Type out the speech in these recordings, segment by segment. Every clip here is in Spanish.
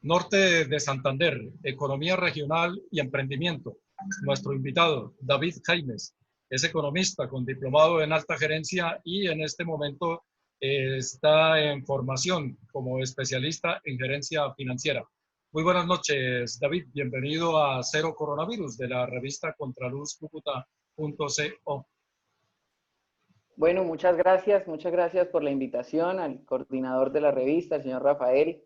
Norte de Santander, Economía Regional y Emprendimiento. Nuestro invitado, David Jaimes, es economista con diplomado en alta gerencia y en este momento está en formación como especialista en gerencia financiera. Muy buenas noches, David. Bienvenido a Cero Coronavirus de la revista contraluzcucuta.co. Bueno, muchas gracias por la invitación al coordinador de la revista, el señor Rafael,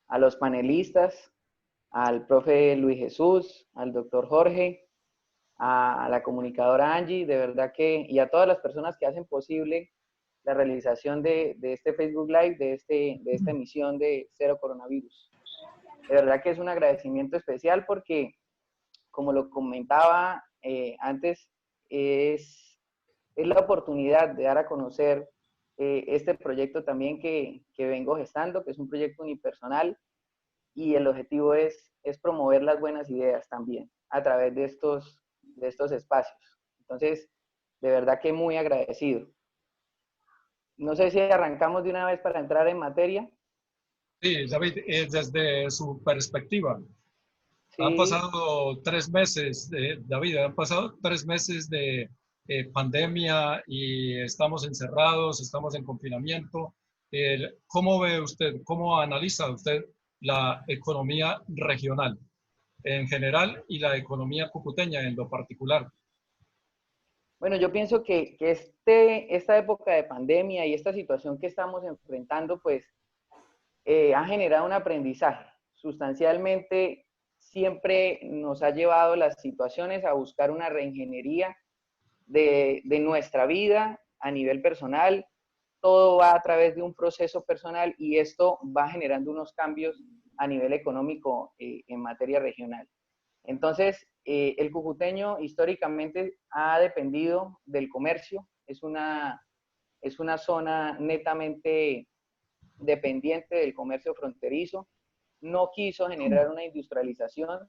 a los panelistas, al profe Luis Jesús, al doctor Jorge, a la comunicadora Angie, de verdad que, y a todas las personas que hacen posible la realización de este Facebook Live, de esta emisión de Cero Coronavirus. De verdad que es un agradecimiento especial porque, como lo comentaba antes, es la oportunidad de dar a conocer este proyecto también que vengo gestando, que es un proyecto unipersonal, y el objetivo es promover las buenas ideas también a través de estos espacios. Entonces, de verdad que muy agradecido. No sé si arrancamos de una vez para entrar en materia. Sí, David, desde su perspectiva, han Sí, pasado 3 meses, David, han pasado 3 meses de pandemia y estamos encerrados, estamos en confinamiento. ¿Cómo ve usted, cómo analiza usted la economía regional en general y la economía cucuteña en lo particular? bueno, yo pienso que esta época de pandemia y esta situación que estamos enfrentando, pues ha generado un aprendizaje. Sustancialmente, siempre nos ha llevado las situaciones a buscar una reingeniería de nuestra vida a nivel personal. Todo va a través de un proceso personal y esto va generando unos cambios a nivel económico en materia regional. Entonces, el cucuteño históricamente ha dependido del comercio, es una zona netamente dependiente del comercio fronterizo, no quiso generar una industrialización,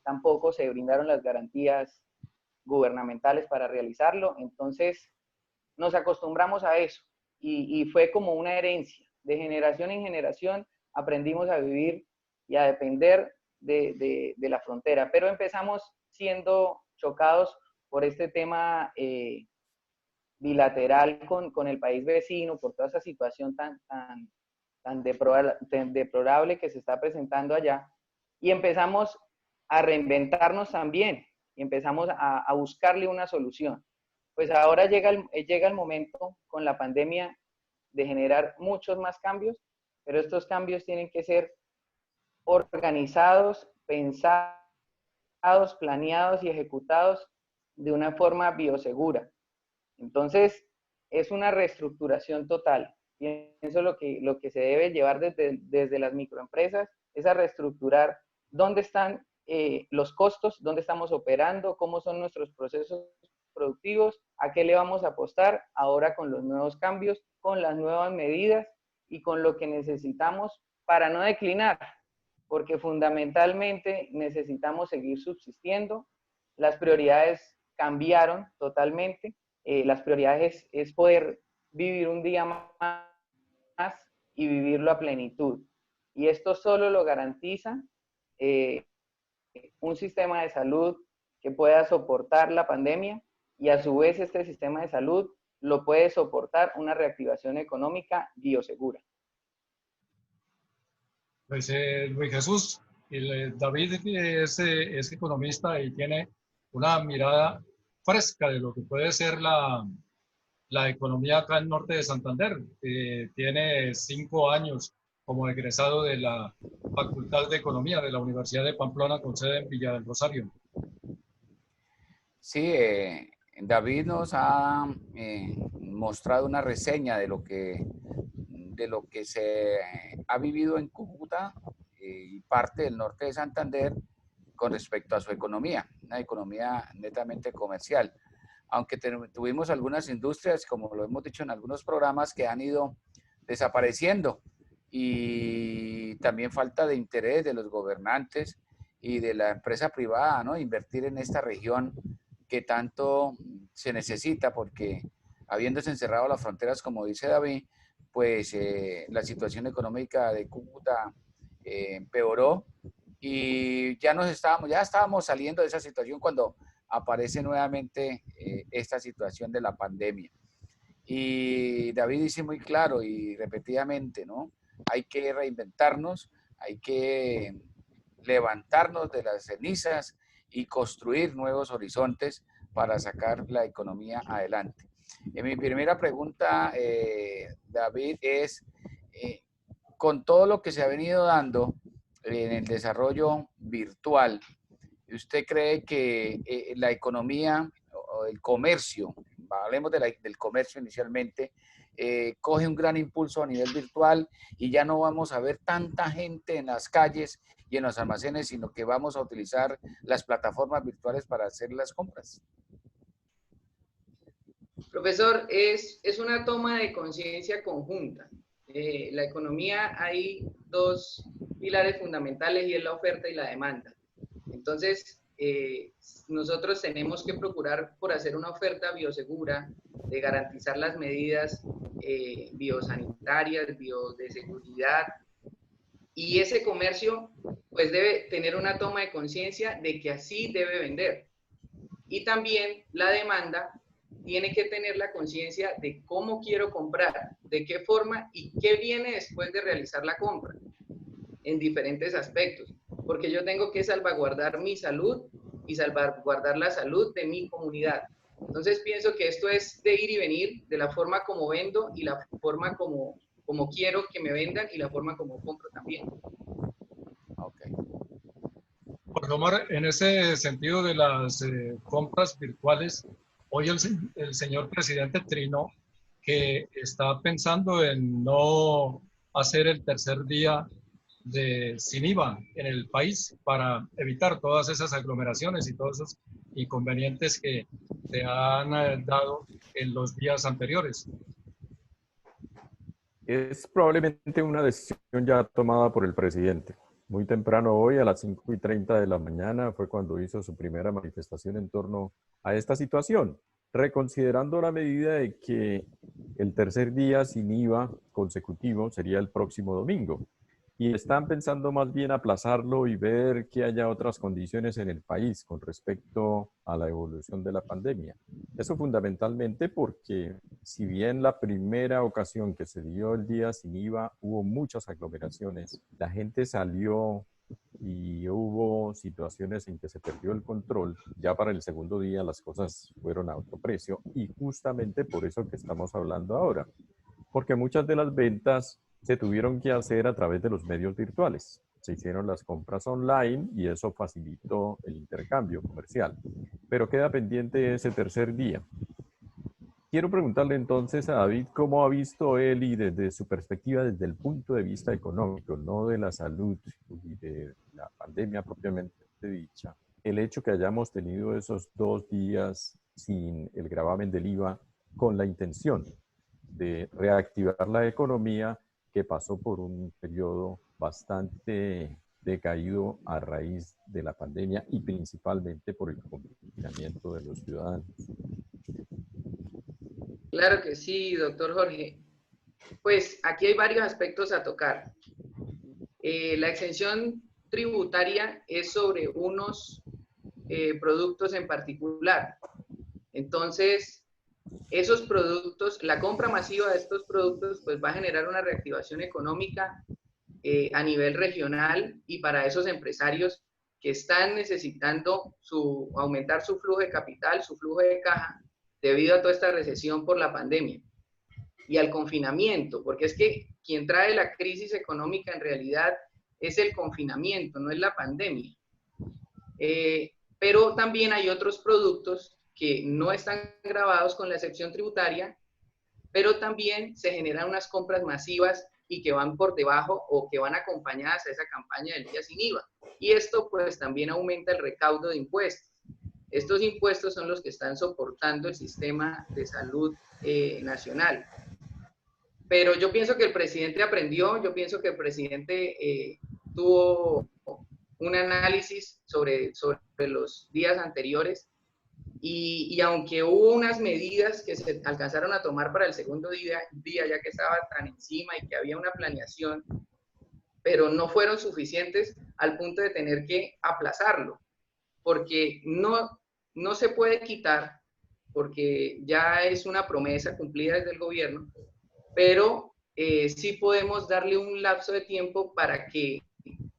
tampoco se brindaron las garantías gubernamentales para realizarlo, entonces nos acostumbramos a eso y fue como una herencia, de generación en generación aprendimos a vivir y a depender de la frontera, pero empezamos siendo chocados por este tema bilateral con el país vecino, por toda esa situación tan deplorable que se está presentando allá, y empezamos a reinventarnos también, y empezamos a buscarle una solución. Pues ahora llega el momento con la pandemia de generar muchos más cambios, pero estos cambios tienen que ser organizados, pensados, planeados y ejecutados de una forma biosegura. Entonces, es una reestructuración total. Pienso lo que se debe llevar desde las microempresas es a reestructurar dónde están los costos, dónde estamos operando, cómo son nuestros procesos productivos, a qué le vamos a apostar ahora con los nuevos cambios, con las nuevas medidas y con lo que necesitamos para no declinar, porque fundamentalmente necesitamos seguir subsistiendo. Las prioridades cambiaron totalmente. Las prioridades es poder vivir un día más y vivirlo a plenitud. Y esto solo lo garantiza eh, un sistema de salud que pueda soportar la pandemia y a su vez este sistema de salud lo puede soportar una reactivación económica biosegura. Pues Luis Jesús, David es economista y tiene una mirada fresca de lo que puede ser la economía acá en el norte de Santander. Tiene 5 años como egresado de la Facultad de Economía de la Universidad de Pamplona con sede en Villa del Rosario. Sí, David nos ha mostrado una reseña de lo que se ha vivido en Cúcuta y parte del norte de Santander con respecto a su economía, una economía netamente comercial. Aunque tuvimos algunas industrias, como lo hemos dicho en algunos programas, que han ido desapareciendo y también falta de interés de los gobernantes y de la empresa privada, ¿no? Invertir en esta región que tanto se necesita porque habiéndose encerrado las fronteras, como dice David, pues la situación económica de Cúcuta empeoró y ya estábamos saliendo de esa situación cuando aparece nuevamente esta situación de la pandemia. Y David dice muy claro y repetidamente, ¿no? Hay que reinventarnos, hay que levantarnos de las cenizas y construir nuevos horizontes para sacar la economía adelante. Mi primera pregunta, David, es, con todo lo que se ha venido dando en el desarrollo virtual, ¿usted cree que la economía o el comercio, hablemos del comercio inicialmente, coge un gran impulso a nivel virtual y ya no vamos a ver tanta gente en las calles y en los almacenes, sino que vamos a utilizar las plataformas virtuales para hacer las compras? Profesor, es una toma de conciencia conjunta. La economía hay dos pilares fundamentales y es la oferta y la demanda. Entonces, nosotros tenemos que procurar por hacer una oferta biosegura, de garantizar las medidas biosanitarias, de seguridad, y ese comercio pues debe tener una toma de conciencia de que así debe vender. Y también la demanda tiene que tener la conciencia de cómo quiero comprar, de qué forma y qué viene después de realizar la compra, en diferentes aspectos, porque yo tengo que salvaguardar mi salud y salvaguardar la salud de mi comunidad. Entonces pienso que esto es de ir y venir, de la forma como vendo y la forma como quiero que me vendan y la forma como compro también. Okay. Por Omar, en ese sentido de las compras virtuales, hoy el señor presidente trinó que está pensando en no hacer el tercer día sin IVA en el país para evitar todas esas aglomeraciones y todos esos inconvenientes que se han dado en los días anteriores. Es probablemente una decisión ya tomada por el presidente. Muy temprano hoy, a las 5:30 de la mañana, fue cuando hizo su primera manifestación en torno a esta situación, reconsiderando la medida de que el tercer día sin IVA consecutivo sería el próximo domingo. Y están pensando más bien aplazarlo y ver que haya otras condiciones en el país con respecto a la evolución de la pandemia. Eso fundamentalmente porque si bien la primera ocasión que se dio el día sin IVA hubo muchas aglomeraciones, la gente salió y hubo situaciones en que se perdió el control, ya para el segundo día las cosas fueron a otro precio y justamente por eso que estamos hablando ahora, porque muchas de las ventas se tuvieron que hacer a través de los medios virtuales. Se hicieron las compras online y eso facilitó el intercambio comercial. Pero queda pendiente ese tercer día. Quiero preguntarle entonces a David cómo ha visto él y desde su perspectiva, desde el punto de vista económico, no de la salud y de la pandemia propiamente dicha, el hecho que hayamos tenido esos 2 días sin el gravamen del IVA con la intención de reactivar la economía que pasó por un periodo bastante decaído a raíz de la pandemia y principalmente por el confinamiento de los ciudadanos. Claro que sí, doctor Jorge. Pues aquí hay varios aspectos a tocar. La exención tributaria es sobre unos productos en particular. Entonces, esos productos, la compra masiva de estos productos, pues va a generar una reactivación económica a nivel regional y para esos empresarios que están necesitando aumentar su flujo de capital, su flujo de caja, debido a toda esta recesión por la pandemia y al confinamiento, porque es que quien trae la crisis económica en realidad es el confinamiento, no es la pandemia. Pero también hay otros productos que no están grabados con la excepción tributaria, pero también se generan unas compras masivas y que van por debajo o que van acompañadas a esa campaña del día sin IVA. Y esto pues también aumenta el recaudo de impuestos. Estos impuestos son los que están soportando el sistema de salud nacional. Pero yo pienso que el presidente aprendió, yo pienso que el presidente tuvo un análisis sobre los días anteriores y aunque hubo unas medidas que se alcanzaron a tomar para el segundo día, ya que estaba tan encima y que había una planeación, pero no fueron suficientes al punto de tener que aplazarlo, porque no se puede quitar, porque ya es una promesa cumplida desde el gobierno, pero sí podemos darle un lapso de tiempo para que,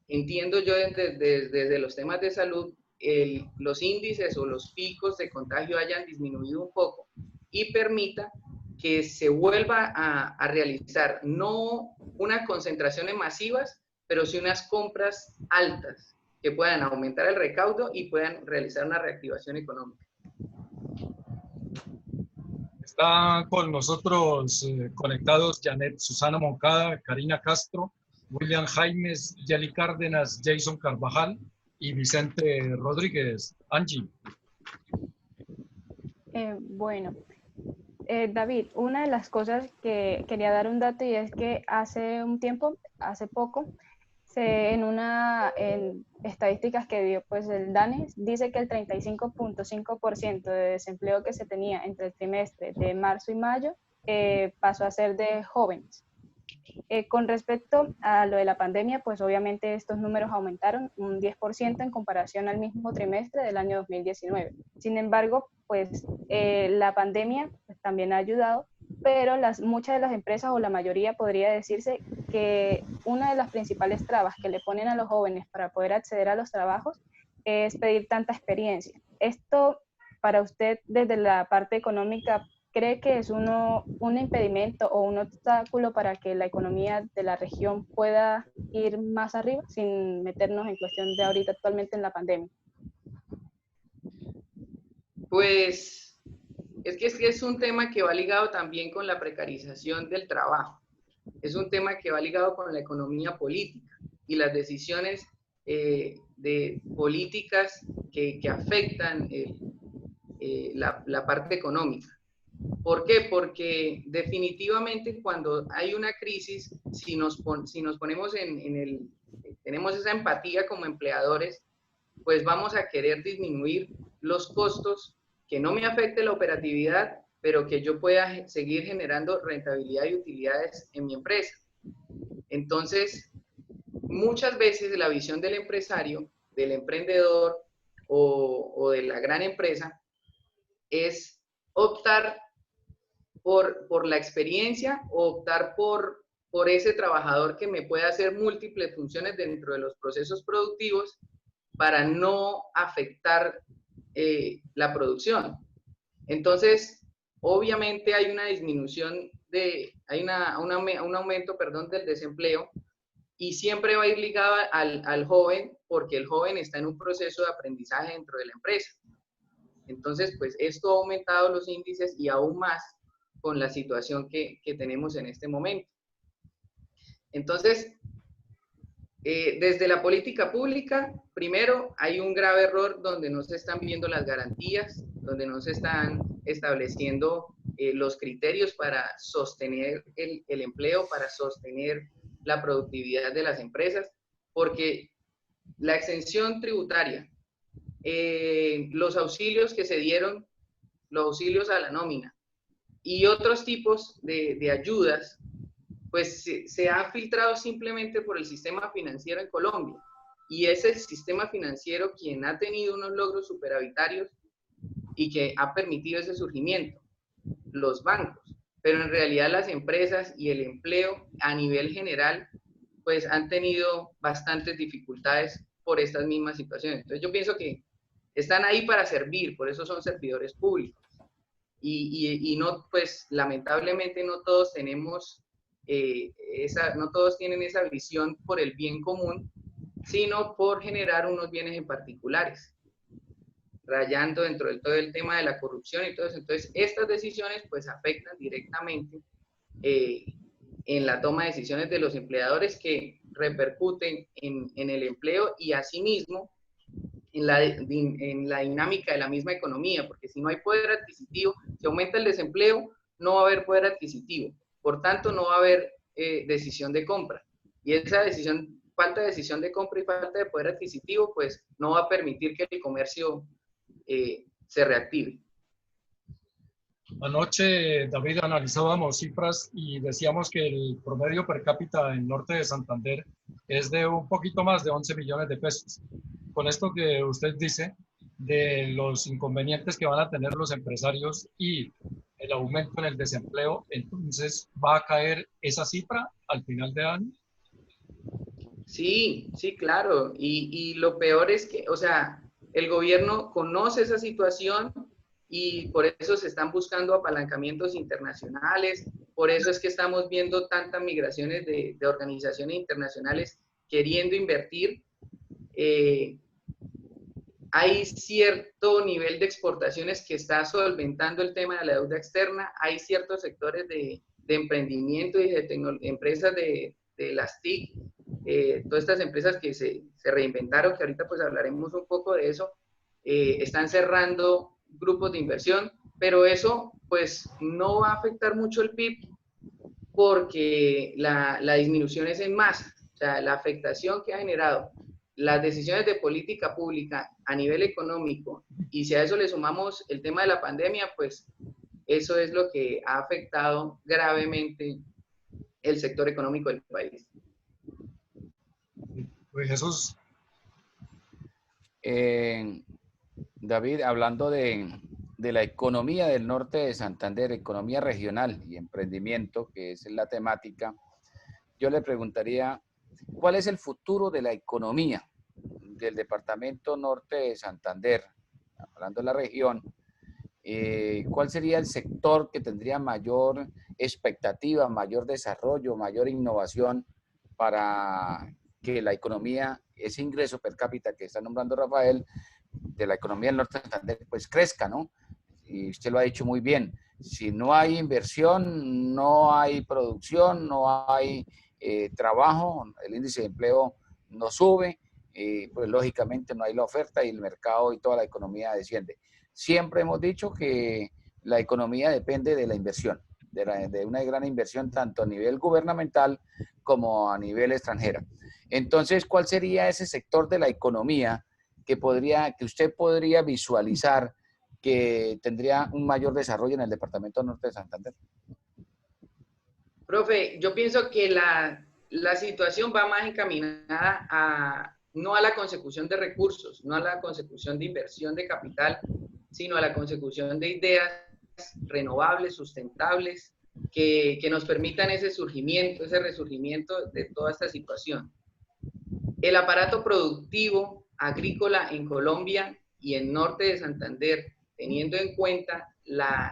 entiendo yo desde los temas de salud, los índices o los picos de contagio hayan disminuido un poco y permita que se vuelva a realizar no unas concentraciones masivas, pero sí unas compras altas que puedan aumentar el recaudo y puedan realizar una reactivación económica. Está con nosotros conectados Janet Susana Moncada, Karina Castro, William Jaimes, Yeli Cárdenas, Jason Carvajal y Vicente Rodríguez. Angie. Bueno, David, una de las cosas que quería dar un dato y es que hace poco, en estadísticas que dio pues el DANES, dice que el 35.5% de desempleo que se tenía entre el trimestre de marzo y mayo pasó a ser de jóvenes. Con respecto a lo de la pandemia, pues obviamente estos números aumentaron un 10% en comparación al mismo trimestre del año 2019. Sin embargo, pues la pandemia pues, también ha ayudado, pero muchas de las empresas o la mayoría podría decirse que una de las principales trabas que le ponen a los jóvenes para poder acceder a los trabajos es pedir tanta experiencia. Esto para usted desde la parte económica, ¿cree que es un impedimento o un obstáculo para que la economía de la región pueda ir más arriba sin meternos en cuestión de ahorita actualmente en la pandemia? Pues es un tema que va ligado también con la precarización del trabajo. Es un tema que va ligado con la economía política y las decisiones de políticas que afectan la parte económica. ¿Por qué? Porque definitivamente cuando hay una crisis, si nos ponemos tenemos esa empatía como empleadores, pues vamos a querer disminuir los costos, que no me afecte la operatividad, pero que yo pueda seguir generando rentabilidad y utilidades en mi empresa. Entonces, muchas veces la visión del empresario, del emprendedor o de la gran empresa es optar por la experiencia o optar por ese trabajador que me pueda hacer múltiples funciones dentro de los procesos productivos para no afectar la producción. Entonces, obviamente hay una disminución, un aumento, perdón, del desempleo y siempre va a ir ligado al joven porque el joven está en un proceso de aprendizaje dentro de la empresa. Entonces, pues esto ha aumentado los índices y aún más con la situación que tenemos en este momento. Entonces, desde la política pública, primero hay un grave error donde no se están viendo las garantías, donde no se están estableciendo los criterios para sostener el empleo, para sostener la productividad de las empresas, porque la exención tributaria, los auxilios que se dieron, los auxilios a la nómina y otros tipos de ayudas, pues se ha filtrado simplemente por el sistema financiero en Colombia. Y es el sistema financiero quien ha tenido unos logros superavitarios y que ha permitido ese surgimiento, los bancos. Pero en realidad las empresas y el empleo a nivel general, pues han tenido bastantes dificultades por estas mismas situaciones. Entonces yo pienso que están ahí para servir, por eso son servidores públicos. Y no, pues lamentablemente no todos tenemos no todos tienen esa visión por el bien común, sino por generar unos bienes en particulares, rayando dentro del todo el tema de la corrupción y todo eso. Entonces, estas decisiones pues afectan directamente en la toma de decisiones de los empleadores que repercuten en el empleo y asimismo en la dinámica de la misma economía, porque si no hay poder adquisitivo, si aumenta el desempleo, no va a haber poder adquisitivo. Por tanto, no va a haber decisión de compra. Y esa falta de decisión de compra y falta de poder adquisitivo, pues no va a permitir que el comercio se reactive. Anoche, David, analizábamos cifras y decíamos que el promedio per cápita en norte de Santander es de un poquito más de 11 millones de pesos. Con esto que usted dice de los inconvenientes que van a tener los empresarios y el aumento en el desempleo, entonces va a caer esa cifra al final de año. Sí, sí, claro. Y lo peor es que, o sea, el gobierno conoce esa situación y por eso se están buscando apalancamientos internacionales, por eso es que estamos viendo tantas migraciones de organizaciones internacionales queriendo invertir. Hay cierto nivel de exportaciones que está solventando el tema de la deuda externa, hay ciertos sectores de emprendimiento y de empresas de las TIC, todas estas empresas que se reinventaron, que ahorita pues hablaremos un poco de eso, están cerrando grupos de inversión, pero eso pues no va a afectar mucho el PIB porque la disminución es en masa, o sea, la afectación que ha generado las decisiones de política pública a nivel económico, y si a eso le sumamos el tema de la pandemia, pues eso es lo que ha afectado gravemente el sector económico del país. Pues Jesús. David, hablando de la economía del norte de Santander, economía regional y emprendimiento, que es la temática, yo le preguntaría, ¿cuál es el futuro de la economía del departamento norte de Santander? Hablando de la región, ¿cuál sería el sector que tendría mayor expectativa, mayor desarrollo, mayor innovación para que la economía, ese ingreso per cápita que está nombrando Rafael, de la economía del norte de Santander, pues crezca, ¿no? Y usted lo ha dicho muy bien, si no hay inversión, no hay producción, no hay trabajo, el índice de empleo no sube, pues lógicamente no hay la oferta y el mercado y toda la economía desciende. Siempre hemos dicho que la economía depende de la inversión, de una gran inversión tanto a nivel gubernamental como a nivel extranjera. Entonces, ¿cuál sería ese sector de la economía que usted podría visualizar que tendría un mayor desarrollo en el departamento norte de Santander? Profe, yo pienso que la situación va más encaminada no a la consecución de recursos, no a la consecución de inversión de capital, sino a la consecución de ideas renovables, sustentables, que nos permitan ese surgimiento, ese resurgimiento de toda esta situación. El aparato productivo agrícola en Colombia y en norte de Santander, teniendo en cuenta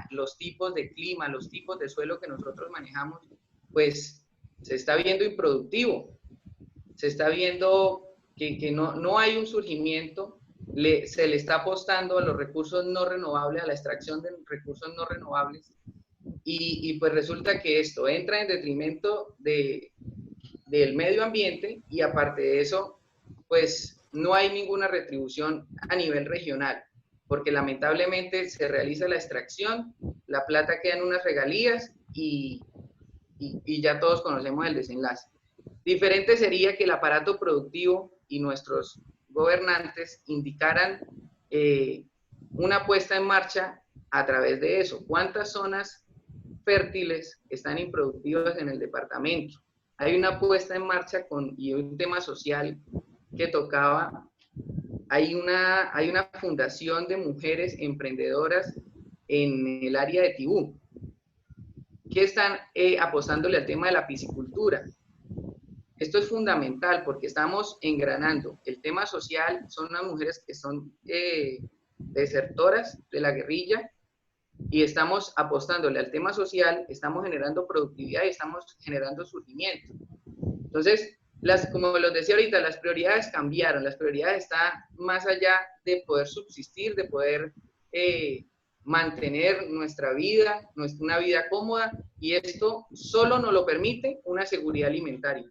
los tipos de clima, los tipos de suelo que nosotros manejamos, pues se está viendo improductivo, se está viendo que no hay un surgimiento, se le está apostando a los recursos no renovables, a la extracción de recursos no renovables, y pues resulta que esto entra en detrimento del medio ambiente y aparte de eso, pues no hay ninguna retribución a nivel regional, porque lamentablemente se realiza la extracción, la plata queda en unas regalías y ya todos conocemos el desenlace. Diferente sería que el aparato productivo y nuestros gobernantes indicaran una puesta en marcha a través de eso. ¿Cuántas zonas fértiles están improductivas en el departamento? Hay una puesta en marcha y un tema social que tocaba. Hay una fundación de mujeres emprendedoras en el área de Tibú que están apostándole al tema de la piscicultura. Esto es fundamental porque estamos engranando el tema social, son unas mujeres que son desertoras de la guerrilla y estamos apostándole al tema social, estamos generando productividad y estamos generando surgimiento. Entonces, como los decía ahorita, las prioridades cambiaron, las prioridades están más allá de poder subsistir, de poder mantener nuestra vida, una vida cómoda, y esto solo nos lo permite una seguridad alimentaria.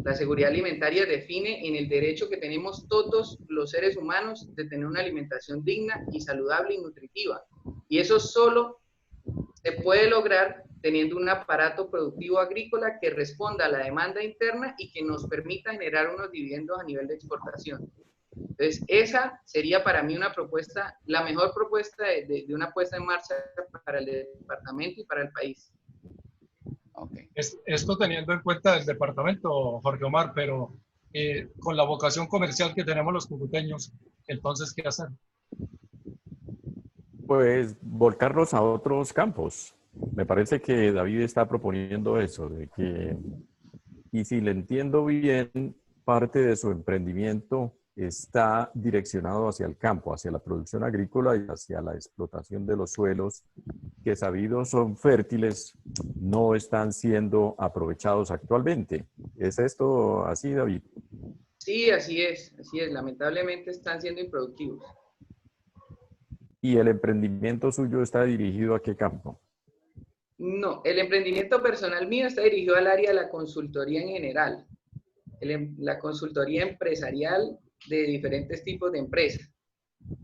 La seguridad alimentaria define en el derecho que tenemos todos los seres humanos de tener una alimentación digna y saludable y nutritiva. Y eso solo se puede lograr teniendo un aparato productivo agrícola que responda a la demanda interna y que nos permita generar unos dividendos a nivel de exportación. Entonces, esa sería para mí una propuesta, la mejor propuesta de una puesta en marcha para el departamento y para el país. Okay. Esto teniendo en cuenta el departamento, Jorge Omar, pero con la vocación comercial que tenemos los cucuteños, entonces, ¿qué hacer? Pues volcarlos a otros campos. Me parece que David está proponiendo eso, de que, y si le entiendo bien, parte de su emprendimiento está direccionado hacia el campo, hacia la producción agrícola y hacia la explotación de los suelos que, sabidos son fértiles, no están siendo aprovechados actualmente. ¿Es esto así, David? Sí, así es, lamentablemente están siendo improductivos. ¿Y el emprendimiento suyo está dirigido a qué campo? No, el emprendimiento personal mío está dirigido al área de la consultoría en general, la consultoría empresarial de diferentes tipos de empresas.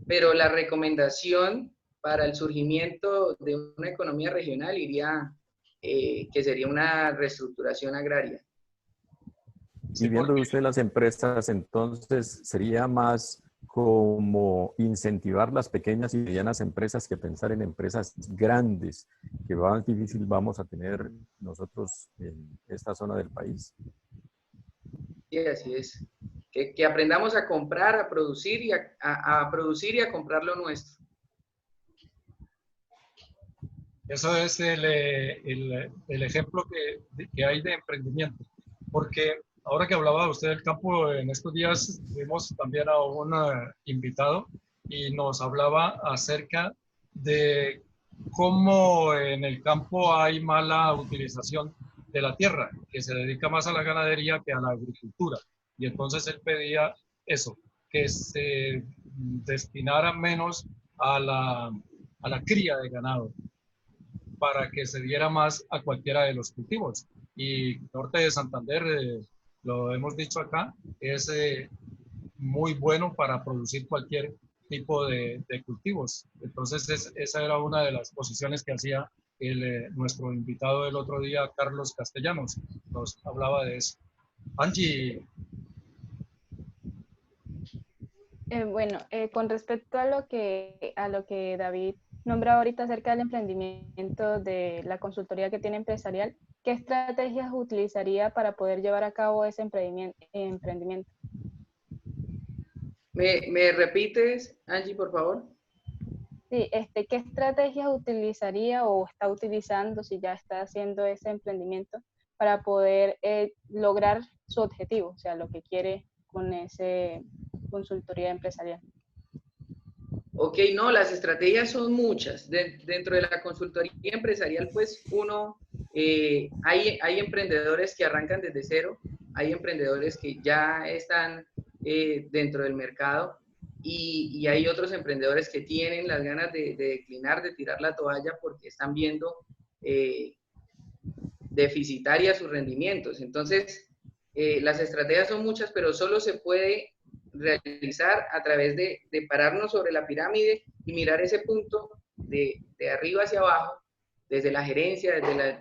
Pero la recomendación para el surgimiento de una economía regional iría, que sería una reestructuración agraria. Y viendo usted las empresas, entonces sería más como incentivar las pequeñas y medianas empresas que pensar en empresas grandes, que más difícil vamos a tener nosotros en esta zona del país. Sí, así es. Que aprendamos a comprar, a producir y a producir y a comprar lo nuestro. Eso es el ejemplo que hay de emprendimiento. Porque ahora que hablaba usted del campo, en estos días vimos también a un invitado y nos hablaba acerca de cómo en el campo hay mala utilización de la tierra, que se dedica más a la ganadería que a la agricultura. Y entonces él pedía eso, que se destinara menos a la cría de ganado, para que se diera más a cualquiera de los cultivos. Y Norte de Santander, lo hemos dicho acá, es muy bueno para producir cualquier tipo de cultivos. Entonces, esa era una de las posiciones que hacía nuestro invitado del otro día, Carlos Castellanos. Nos hablaba de eso. Angie. Con respecto a lo que David nombra ahorita acerca del emprendimiento de la consultoría que tiene empresarial, ¿qué estrategias utilizaría para poder llevar a cabo ese emprendimiento? ¿Me repites, Angie, por favor? Sí, ¿qué estrategias utilizaría o está utilizando, si ya está haciendo ese emprendimiento, para poder lograr su objetivo, o sea, lo que quiere con ese consultoría empresarial? Ok, no, las estrategias son muchas. Dentro de la consultoría empresarial, pues hay emprendedores que arrancan desde cero, hay emprendedores que ya están dentro del mercado y hay otros emprendedores que tienen las ganas de declinar, de tirar la toalla porque están viendo deficitarias sus rendimientos. Entonces, las estrategias son muchas, pero solo se puede realizar a través de pararnos sobre la pirámide y mirar ese punto de arriba hacia abajo, desde la gerencia,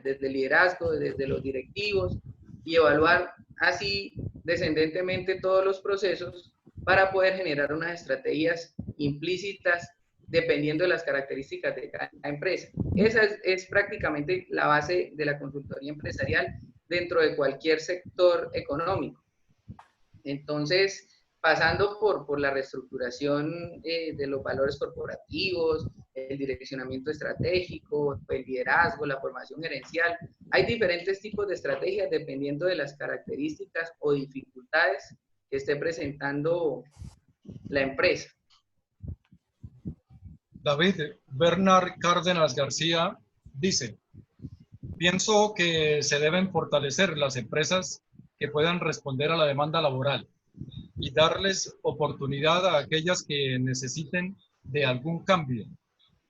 desde el liderazgo, desde los directivos, y evaluar así descendentemente todos los procesos para poder generar unas estrategias implícitas dependiendo de las características de cada empresa. Esa es prácticamente la base de la consultoría empresarial dentro de cualquier sector económico. Entonces, pasando por la reestructuración de los valores corporativos, el direccionamiento estratégico, el liderazgo, la formación gerencial, hay diferentes tipos de estrategias dependiendo de las características o dificultades que esté presentando la empresa. David, Bernard Cárdenas García dice: pienso que se deben fortalecer las empresas que puedan responder a la demanda laboral y darles oportunidad a aquellas que necesiten de algún cambio,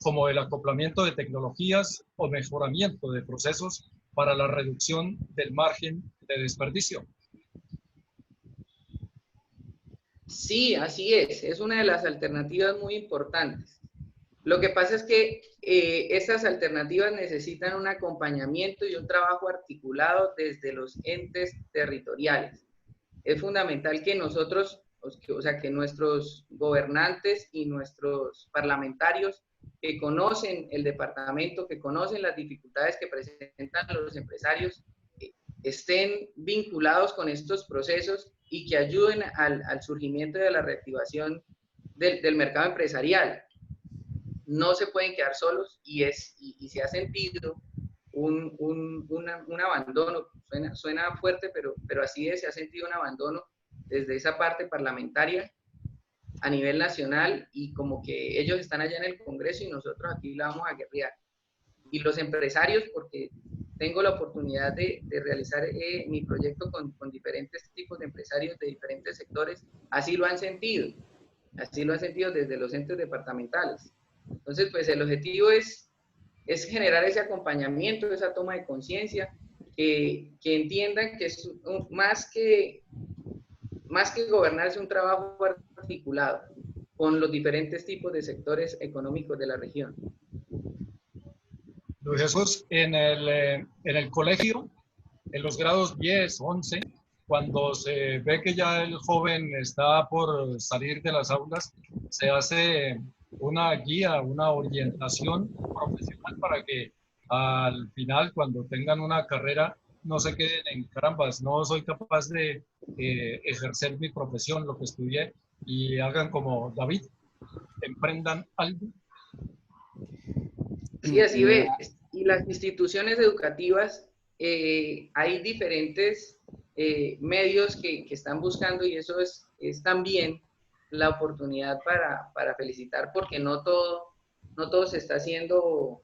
como el acoplamiento de tecnologías o mejoramiento de procesos para la reducción del margen de desperdicio. Sí, así es una de las alternativas muy importantes. Lo que pasa es que estas alternativas necesitan un acompañamiento y un trabajo articulado desde los entes territoriales. Es fundamental que nosotros o sea, que nuestros gobernantes y nuestros parlamentarios que conocen el departamento, que conocen las dificultades que presentan los empresarios, estén vinculados con estos procesos y que ayuden al surgimiento de la reactivación del mercado empresarial. No se pueden quedar solos y se ha sentido un abandono, suena fuerte, pero así es, se ha sentido un abandono desde esa parte parlamentaria a nivel nacional y como que ellos están allá en el Congreso y nosotros aquí la vamos a guerrear. Y los empresarios, porque tengo la oportunidad de realizar mi proyecto con diferentes tipos de empresarios de diferentes sectores, así lo han sentido desde los entes departamentales. Entonces, pues el objetivo es generar ese acompañamiento, esa toma de conciencia, que entiendan que es más que gobernar, es un trabajo articulado con los diferentes tipos de sectores económicos de la región. Luis Jesús, en el colegio, en los grados 10, 11, cuando se ve que ya el joven está por salir de las aulas, se hace una guía, una orientación profesional para que al final, cuando tengan una carrera, no se queden en carambas, no soy capaz de ejercer mi profesión, lo que estudié, y hagan como David, emprendan algo. Sí, así ve. Y las instituciones educativas, hay diferentes medios que están buscando y eso es también la oportunidad para felicitar, porque no todo se está haciendo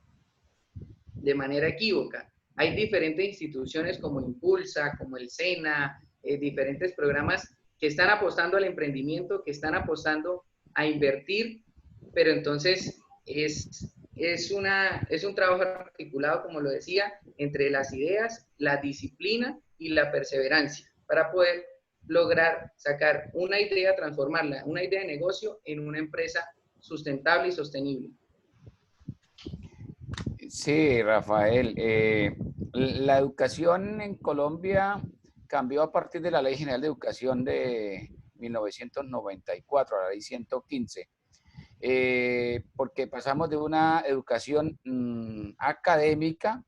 de manera equívoca. Hay diferentes instituciones como Impulsa, como el SENA, diferentes programas que están apostando al emprendimiento, que están apostando a invertir, pero entonces es un trabajo articulado, como lo decía, entre las ideas, la disciplina y la perseverancia para poder lograr sacar una idea, transformarla, una idea de negocio en una empresa sustentable y sostenible. Sí, Rafael. La educación en Colombia cambió a partir de la Ley General de Educación de 1994, a la Ley 115. Porque pasamos de una educación académica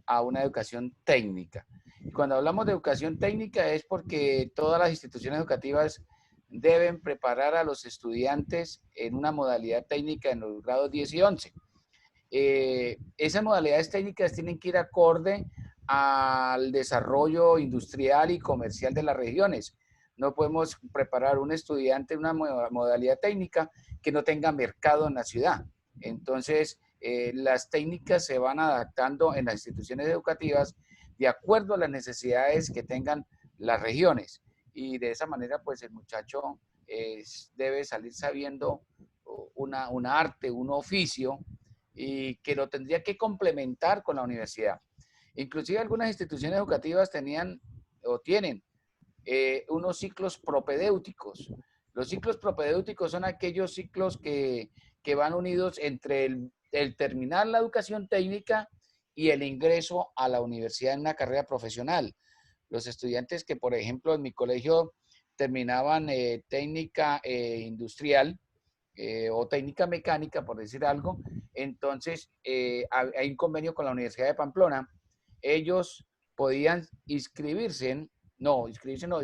a una educación técnica. Y cuando hablamos de educación técnica es porque todas las instituciones educativas deben preparar a los estudiantes en una modalidad técnica en los grados 10 y 11. Esas modalidades técnicas tienen que ir acorde al desarrollo industrial y comercial de las regiones. No podemos preparar un estudiante en una modalidad técnica que no tenga mercado en la ciudad. Entonces, las técnicas se van adaptando en las instituciones educativas de acuerdo a las necesidades que tengan las regiones. Y de esa manera, pues el muchacho debe salir sabiendo un arte, un oficio, y que lo tendría que complementar con la universidad. Inclusive algunas instituciones educativas tenían o tienen unos ciclos propedéuticos. Los ciclos propedéuticos son aquellos ciclos que van unidos entre el terminar la educación técnica y el ingreso a la universidad en una carrera profesional. Los estudiantes que, por ejemplo, en mi colegio terminaban técnica industrial o técnica mecánica, por decir algo, entonces hay un convenio con la Universidad de Pamplona. Ellos podían inscribirse no,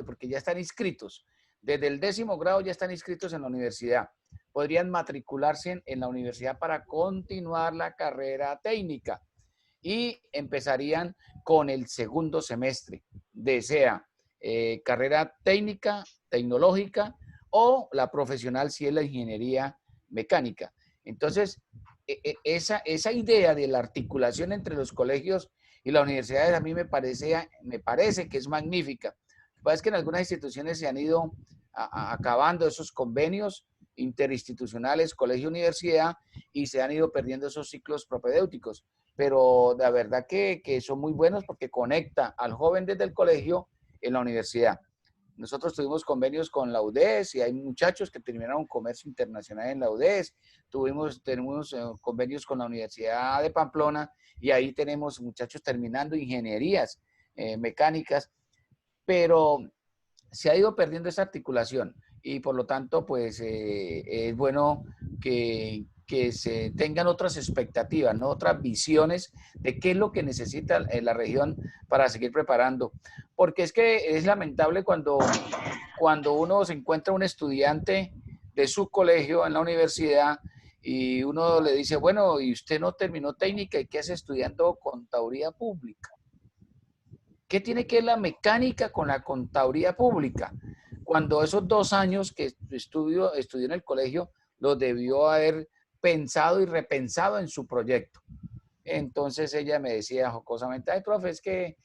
porque ya están inscritos. Desde el 10º grado ya están inscritos en la universidad. Podrían matricularse en la universidad para continuar la carrera técnica y empezarían con el segundo semestre, sea carrera técnica, tecnológica o la profesional si es la ingeniería mecánica. Entonces, esa idea de la articulación entre los colegios y las universidades a mí me parece que es magnífica. Lo que pasa es que en algunas instituciones se han ido acabando esos convenios interinstitucionales, colegio-universidad, y se han ido perdiendo esos ciclos propedéuticos. Pero la verdad que son muy buenos porque conecta al joven desde el colegio en la universidad. Nosotros tuvimos convenios con la UDES y hay muchachos que terminaron comercio internacional en la UDES. Tenemos convenios con la Universidad de Pamplona y ahí tenemos muchachos terminando ingenierías mecánicas, pero se ha ido perdiendo esa articulación. y por lo tanto, pues es bueno que se tengan otras expectativas, ¿no? Otras visiones de qué es lo que necesita la región para seguir preparando. Porque es que es lamentable cuando uno se encuentra un estudiante de su colegio en la universidad y uno le dice, bueno, ¿y usted no terminó técnica y qué hace estudiando contaduría pública? ¿Qué tiene que ver la mecánica con la contaduría pública? Cuando esos 2 años que estudió en el colegio los debió haber pensado y repensado en su proyecto. Entonces ella me decía jocosamente, ay, profe, es que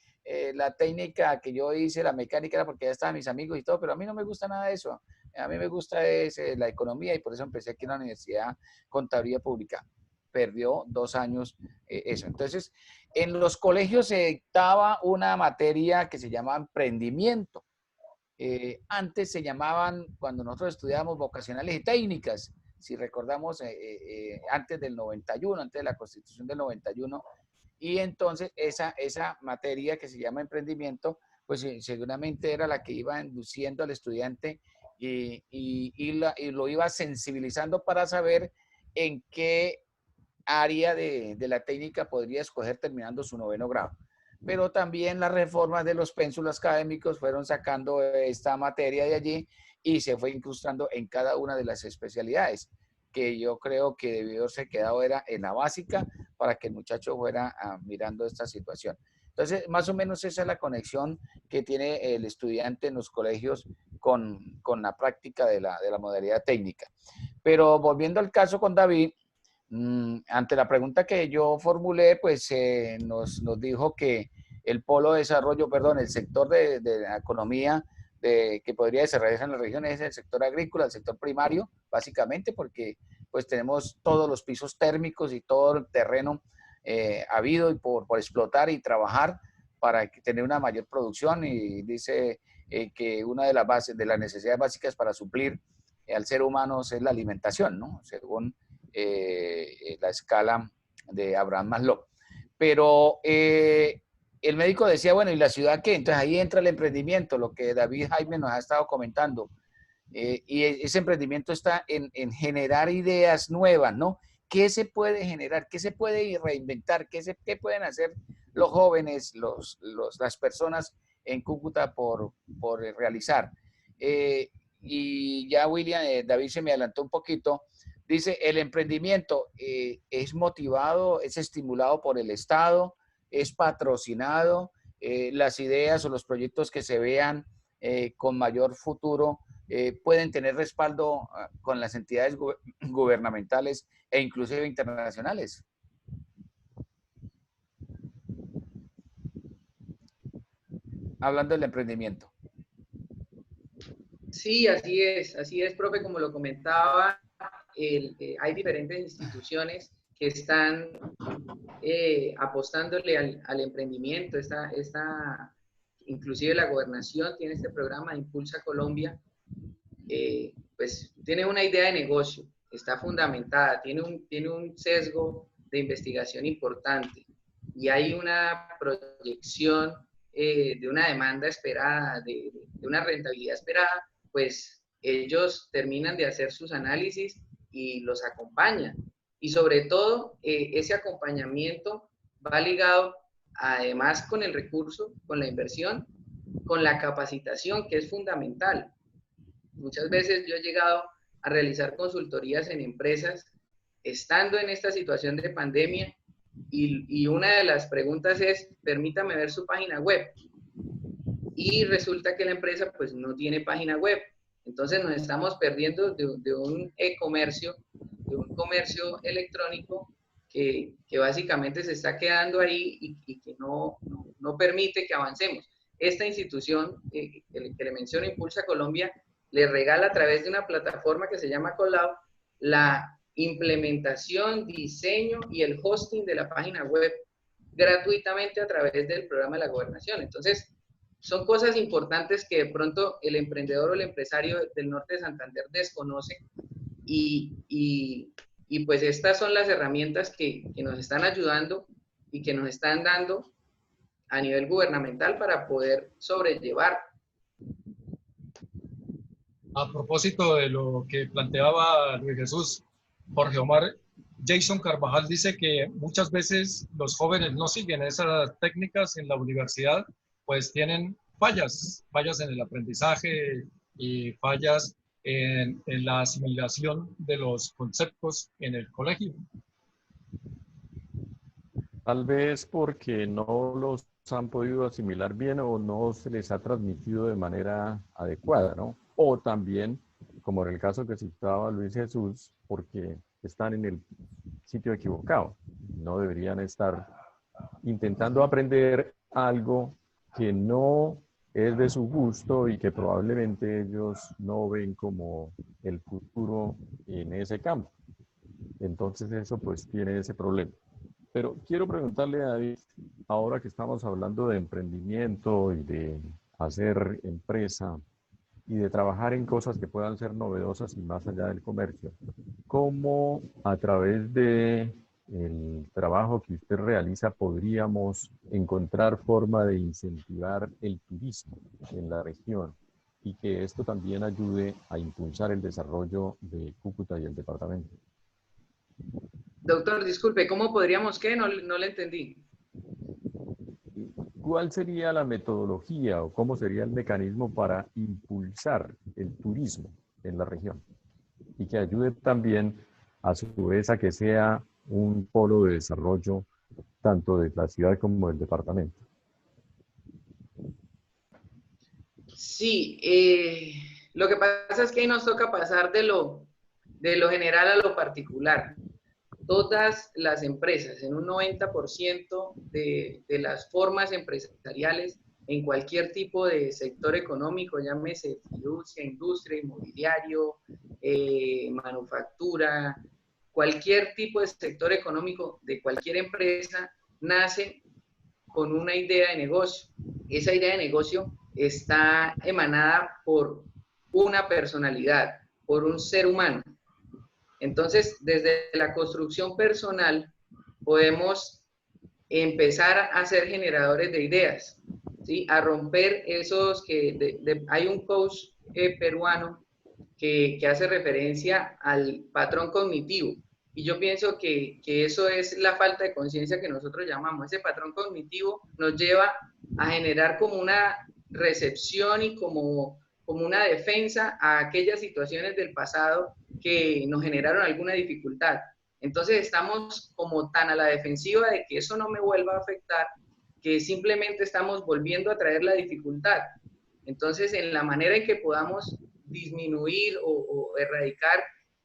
la técnica que yo hice, la mecánica, era porque ya estaban mis amigos y todo, pero a mí no me gusta nada de eso. A mí me gusta es, la economía y por eso empecé aquí en la Universidad Contaduría Pública. Perdió 2 años eso. Entonces, en los colegios se dictaba una materia que se llamaba emprendimiento. Antes se llamaban, cuando nosotros estudiábamos vocacionales y técnicas, si recordamos, antes del 91, antes de la Constitución del 91, y entonces esa materia que se llama emprendimiento, pues seguramente era la que iba induciendo al estudiante y lo iba sensibilizando para saber en qué área de la técnica podría escoger terminando su 9º grado. Pero también las reformas de los pénsulos académicos fueron sacando esta materia de allí y se fue incrustando en cada una de las especialidades, que yo creo que debió haberse quedado era en la básica para que el muchacho fuera mirando esta situación. Entonces, más o menos esa es la conexión que tiene el estudiante en los colegios con la práctica de la modalidad técnica. Pero volviendo al caso con David, ante la pregunta que yo formulé, pues nos dijo que el polo de desarrollo, perdón, el sector de la economía que podría desarrollarse en la región es el sector agrícola, el sector primario, básicamente, porque pues tenemos todos los pisos térmicos y todo el terreno habido y por explotar y trabajar para tener una mayor producción, y dice que una de las bases, de las necesidades básicas para suplir al ser humano es la alimentación, ¿no? Según la escala de Abraham Maslow. Pero el médico decía, bueno, ¿y la ciudad qué? Entonces ahí entra el emprendimiento, lo que David Jaime nos ha estado comentando. Y ese emprendimiento está en generar ideas nuevas, ¿no? ¿Qué se puede generar? ¿Qué se puede reinventar? ¿Qué pueden hacer los jóvenes, las personas en Cúcuta por realizar? Y ya William, David se me adelantó un poquito. Dice, el emprendimiento es motivado, es estimulado por el Estado, es patrocinado, las ideas o los proyectos que se vean con mayor futuro pueden tener respaldo con las entidades gubernamentales e inclusive internacionales. Hablando del emprendimiento. Sí, así es, profe, como lo comentaba, hay diferentes instituciones que están apostándole al emprendimiento. Inclusive la gobernación tiene este programa Impulsa Colombia, pues tiene una idea de negocio, está fundamentada, tiene un sesgo de investigación importante y hay una proyección de una demanda esperada, de una rentabilidad esperada, pues ellos terminan de hacer sus análisis y los acompañan. Y sobre todo, ese acompañamiento va ligado además con el recurso, con la inversión, con la capacitación, que es fundamental. Muchas veces yo he llegado a realizar consultorías en empresas estando en esta situación de pandemia y una de las preguntas es, permítame ver su página web. Y resulta que la empresa pues no tiene página web. Entonces nos estamos perdiendo de un e-comercio, de un comercio electrónico que básicamente se está quedando ahí y que no permite que avancemos. Esta institución que le menciono, Impulsa Colombia, le regala a través de una plataforma que se llama Colab la implementación, diseño y el hosting de la página web gratuitamente a través del programa de la gobernación. Entonces, son cosas importantes que de pronto el emprendedor o el empresario del norte de Santander desconoce y pues estas son las herramientas que nos están ayudando y que nos están dando a nivel gubernamental para poder sobrellevar. A propósito de lo que planteaba Luis Jesús, Jorge Omar, Jason Carvajal dice que muchas veces los jóvenes no siguen esas técnicas en la universidad, pues tienen fallas en el aprendizaje y fallas en la asimilación de los conceptos en el colegio. Tal vez porque no los han podido asimilar bien o no se les ha transmitido de manera adecuada, ¿no? O también, como en el caso que citaba Luis Jesús, porque están en el sitio equivocado. No deberían estar intentando aprender algo que no es de su gusto y que probablemente ellos no ven como el futuro en ese campo. Entonces eso pues tiene ese problema. Pero quiero preguntarle a David, ahora que estamos hablando de emprendimiento y de hacer empresa y de trabajar en cosas que puedan ser novedosas y más allá del comercio, ¿cómo a través de el trabajo que usted realiza podríamos encontrar forma de incentivar el turismo en la región y que esto también ayude a impulsar el desarrollo de Cúcuta y el departamento? Doctor, disculpe, ¿cómo podríamos qué? No, no le entendí. ¿Cuál sería la metodología o cómo sería el mecanismo para impulsar el turismo en la región y que ayude también a su vez a que sea un polo de desarrollo tanto de la ciudad como del departamento? Sí, lo que pasa es que ahí nos toca pasar de lo general a lo particular. Todas las empresas, en un 90% de las formas empresariales, en cualquier tipo de sector económico, llámese fiducia, industria, inmobiliario, manufactura, cualquier tipo de sector económico de cualquier empresa, nace con una idea de negocio. Esa idea de negocio está emanada por una personalidad, por un ser humano. Entonces, desde la construcción personal, podemos empezar a ser generadores de ideas, ¿sí? A romper esos que... hay un coach peruano que hace referencia al patrón cognitivo. Y yo pienso que eso es la falta de conciencia que nosotros llamamos. Ese patrón cognitivo nos lleva a generar como una recepción y como una defensa a aquellas situaciones del pasado que nos generaron alguna dificultad. Entonces estamos como tan a la defensiva de que eso no me vuelva a afectar, que simplemente estamos volviendo a traer la dificultad. Entonces, en la manera en que podamos disminuir o erradicar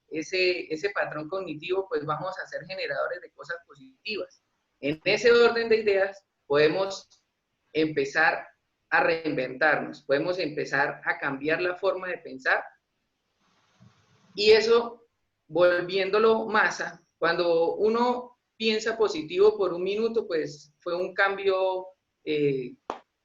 ese patrón cognitivo, pues vamos a ser generadores de cosas positivas. En ese orden de ideas podemos empezar a reinventarnos, podemos empezar a cambiar la forma de pensar y eso, volviéndolo masa, cuando uno piensa positivo por un minuto, pues fue un cambio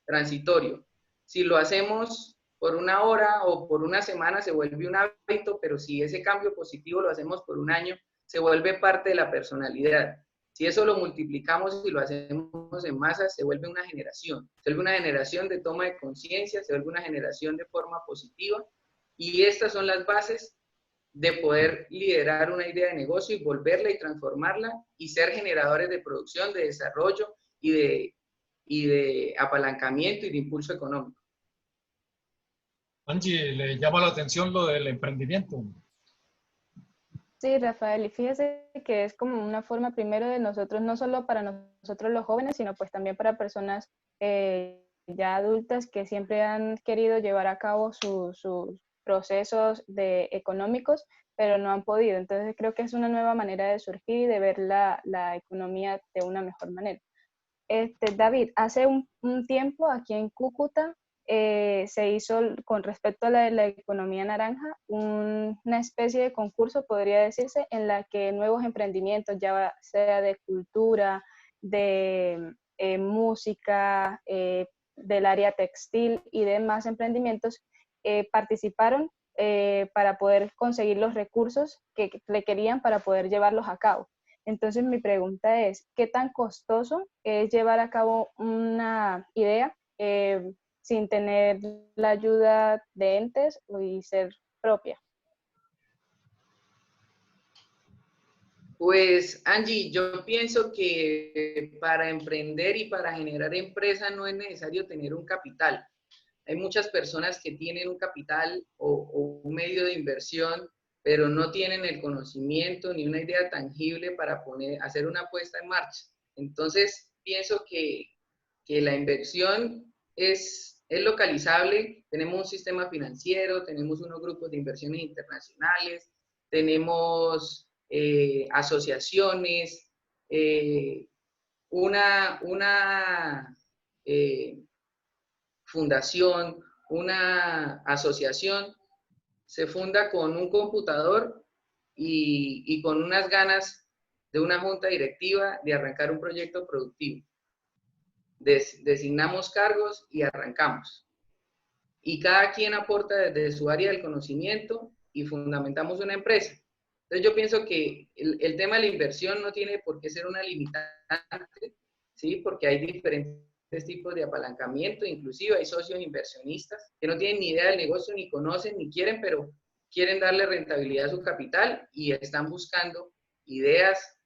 transitorio. Si lo hacemos por una hora o por una semana, se vuelve un hábito, pero si ese cambio positivo lo hacemos por un año, se vuelve parte de la personalidad. Si eso lo multiplicamos y lo hacemos en masa, se vuelve una generación. Se vuelve una generación de toma de conciencia, se vuelve una generación de forma positiva. Y estas son las bases de poder liderar una idea de negocio y volverla y transformarla y ser generadores de producción, de desarrollo y de apalancamiento y de impulso económico. Angie, ¿le llama la atención lo del emprendimiento? Sí, Rafael, y fíjese que es como una forma primero de nosotros, no solo para nosotros los jóvenes, sino pues también para personas ya adultas que siempre han querido llevar a cabo sus procesos económicos, pero no han podido. Entonces creo que es una nueva manera de surgir y de ver la economía de una mejor manera. David, hace un tiempo aquí en Cúcuta se hizo con respecto a la economía naranja una especie de concurso, podría decirse, en la que nuevos emprendimientos, ya sea de cultura, de música, del área textil y demás emprendimientos, participaron para poder conseguir los recursos que requerían para poder llevarlos a cabo. Entonces mi pregunta es, ¿qué tan costoso es llevar a cabo una idea sin tener la ayuda de entes y ser propia? Pues Angie, yo pienso que para emprender y para generar empresa no es necesario tener un capital. Hay muchas personas que tienen un capital o un medio de inversión, pero no tienen el conocimiento ni una idea tangible para hacer una puesta en marcha. Entonces, pienso que la inversión es localizable. Tenemos un sistema financiero, tenemos unos grupos de inversiones internacionales, tenemos asociaciones, una fundación, una asociación, se funda con un computador y con unas ganas de una junta directiva de arrancar un proyecto productivo. Designamos cargos y arrancamos. Y cada quien aporta desde su área del conocimiento y fundamentamos una empresa. Entonces yo pienso que el tema de la inversión no tiene por qué ser una limitante, ¿sí? Porque hay diferentes tipos de apalancamiento, inclusive hay socios inversionistas que no tienen ni idea del negocio, ni conocen, ni quieren, pero quieren darle rentabilidad a su capital y están buscando ideas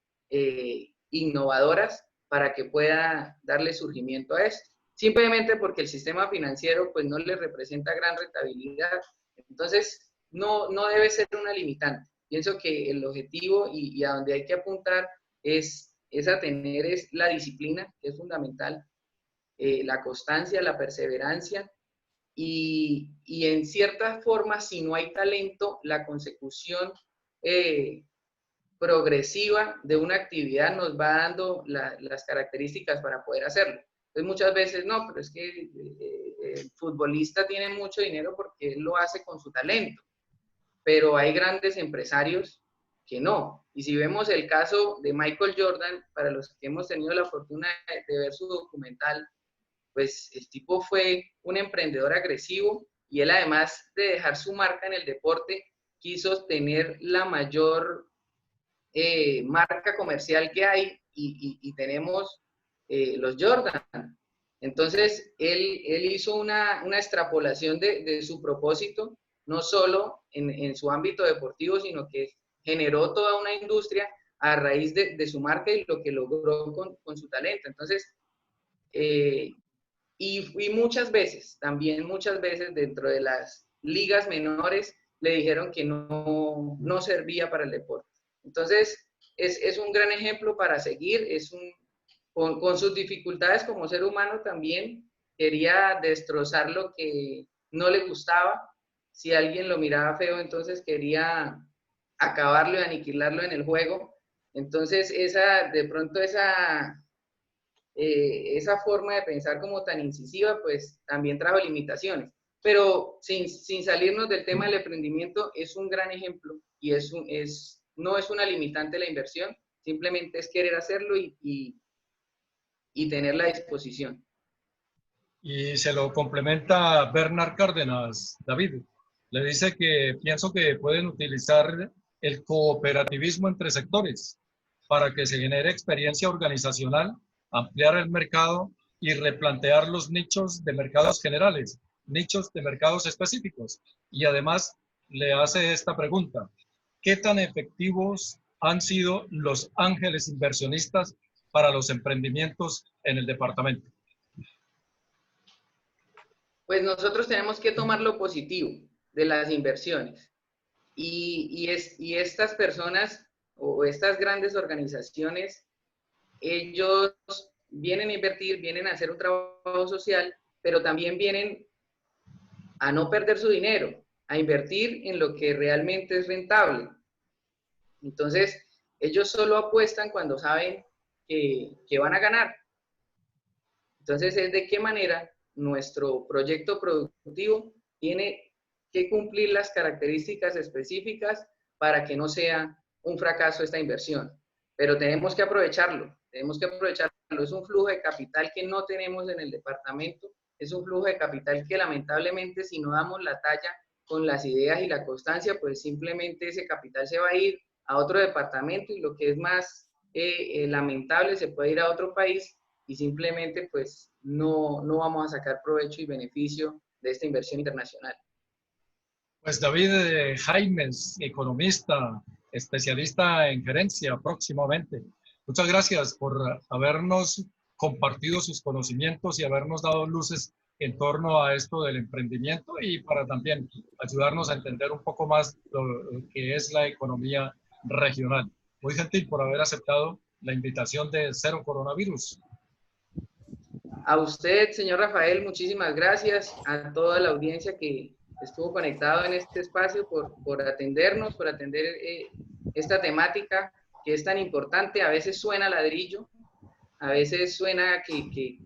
innovadoras para que pueda darle surgimiento a esto. Simplemente porque el sistema financiero pues no le representa gran rentabilidad. Entonces, no debe ser una limitante. Pienso que el objetivo y a donde hay que apuntar es a tener la disciplina, que es fundamental, la constancia, la perseverancia y en cierta forma, si no hay talento, la consecución progresiva de una actividad nos va dando las características para poder hacerlo. Entonces muchas veces no, pero es que el futbolista tiene mucho dinero porque él lo hace con su talento, pero hay grandes empresarios que no. Y si vemos el caso de Michael Jordan, para los que hemos tenido la fortuna de ver su documental, pues el tipo fue un emprendedor agresivo y él además de dejar su marca en el deporte, quiso tener la mayor marca comercial que hay y tenemos los Jordan. Entonces, él hizo una extrapolación de su propósito, no solo en su ámbito deportivo, sino que generó toda una industria a raíz de su marca y lo que logró con su talento. Entonces, y muchas veces, también muchas veces dentro de las ligas menores, le dijeron que no servía para el deporte. Entonces, es un gran ejemplo para seguir, con sus dificultades como ser humano también, quería destrozar lo que no le gustaba. Si alguien lo miraba feo, entonces quería acabarlo y aniquilarlo en el juego. Entonces, de pronto esa forma de pensar como tan incisiva, pues también trajo limitaciones. Pero sin salirnos del tema del emprendimiento, es un gran ejemplo y no es una limitante la inversión, simplemente es querer hacerlo y tener la disposición. Y se lo complementa Bernard Cárdenas, David. Le dice que pienso que pueden utilizar el cooperativismo entre sectores para que se genere experiencia organizacional, ampliar el mercado y replantear los nichos de mercados generales, nichos de mercados específicos. Y además le hace esta pregunta: ¿qué tan efectivos han sido los ángeles inversionistas para los emprendimientos en el departamento? Pues nosotros tenemos que tomar lo positivo de las inversiones y estas personas o estas grandes organizaciones, ellos vienen a invertir, vienen a hacer un trabajo social, pero también vienen a no perder su dinero, a invertir en lo que realmente es rentable. Entonces, ellos solo apuestan cuando saben que van a ganar. Entonces, es de qué manera nuestro proyecto productivo tiene que cumplir las características específicas para que no sea un fracaso esta inversión. Pero tenemos que aprovecharlo, Es un flujo de capital que no tenemos en el departamento, es un flujo de capital que lamentablemente si no damos la talla con las ideas y la constancia, pues simplemente ese capital se va a ir a otro departamento y lo que es más lamentable, se puede ir a otro país y simplemente pues no vamos a sacar provecho y beneficio de esta inversión internacional. Pues David Jaimes, economista, especialista en gerencia próximamente. Muchas gracias por habernos compartido sus conocimientos y habernos dado luces en torno a esto del emprendimiento y para también ayudarnos a entender un poco más lo que es la economía regional. Muy gentil por haber aceptado la invitación de Cero Coronavirus. A usted, señor Rafael, muchísimas gracias. A toda la audiencia que estuvo conectado en este espacio por atendernos, por atender esta temática que es tan importante. A veces suena ladrillo, a veces suena que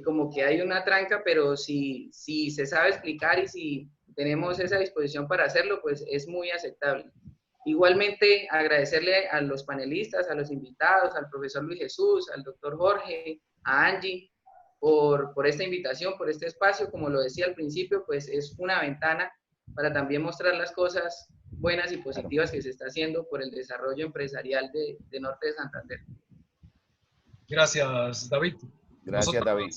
como que hay una tranca, pero si se sabe explicar y si tenemos esa disposición para hacerlo, pues es muy aceptable. Igualmente, agradecerle a los panelistas, a los invitados, al profesor Luis Jesús, al doctor Jorge, a Angie, por esta invitación, por este espacio. Como lo decía al principio, pues es una ventana para también mostrar las cosas buenas y positivas que se está haciendo por el desarrollo empresarial de Norte de Santander. Gracias, David. Gracias, David.